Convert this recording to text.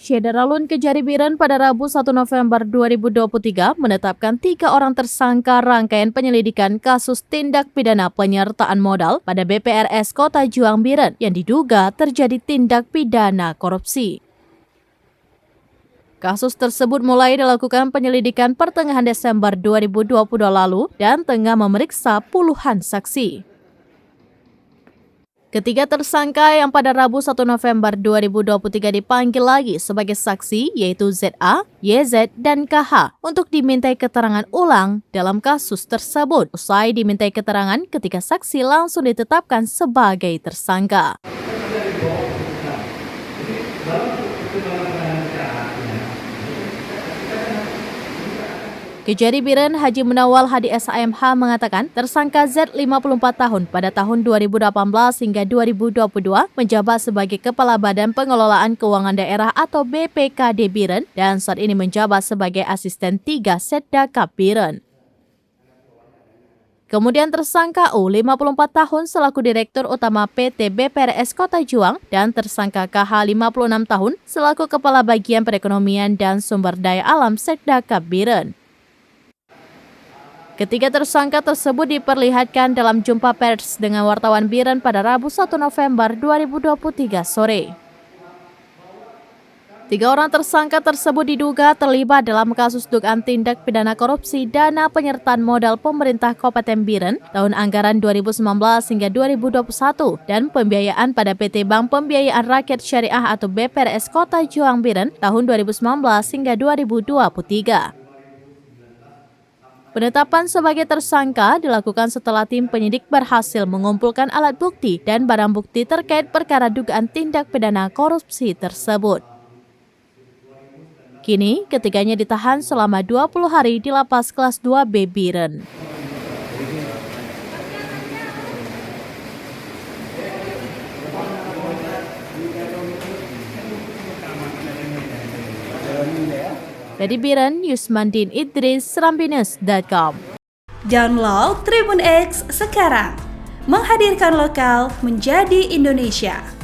Syederalun Kejari Biren pada Rabu 1 November 2023 menetapkan 3 orang tersangka rangkaian penyelidikan kasus tindak pidana penyertaan modal pada BPRS Kota Juang Biren yang diduga terjadi tindak pidana korupsi. Kasus tersebut mulai dilakukan penyelidikan pertengahan Desember 2022 lalu dan tengah memeriksa puluhan saksi. Ketiga tersangka yang pada Rabu 1 November 2023 dipanggil lagi sebagai saksi yaitu ZA, YZ, dan KH untuk dimintai keterangan ulang dalam kasus tersebut. Usai dimintai keterangan ketika saksi langsung ditetapkan sebagai tersangka. Kejari Biren Haji Munawal Hadi SHMH mengatakan tersangka Z 54 tahun pada tahun 2018 hingga 2022 menjabat sebagai Kepala Badan Pengelolaan Keuangan Daerah atau BPKD Biren dan saat ini menjabat sebagai Asisten 3 Setdakap Biren. Kemudian tersangka U 54 tahun selaku Direktur Utama PT BPRS Kota Juang dan tersangka KH 56 tahun selaku Kepala Bagian Perekonomian dan Sumber Daya Alam Setdakap Biren. Ketiga tersangka tersebut diperlihatkan dalam jumpa pers dengan wartawan Biren pada Rabu 1 November 2023 sore. 3 orang tersangka tersebut diduga terlibat dalam kasus dugaan tindak pidana korupsi dana penyertaan modal pemerintah Kabupaten Biren tahun anggaran 2019 hingga 2021 dan pembiayaan pada PT Bank Pembiayaan Rakyat Syariah atau BPRS Kota Juang Biren tahun 2019 hingga 2023. Penetapan sebagai tersangka dilakukan setelah tim penyidik berhasil mengumpulkan alat bukti dan barang bukti terkait perkara dugaan tindak pidana korupsi tersebut. Kini, ketiganya ditahan selama 20 hari di Lapas Kelas 2B Biren. Dari Biren, Yusmandin Idris, Serambines.com. Download Tribun X sekarang, menghadirkan lokal menjadi Indonesia.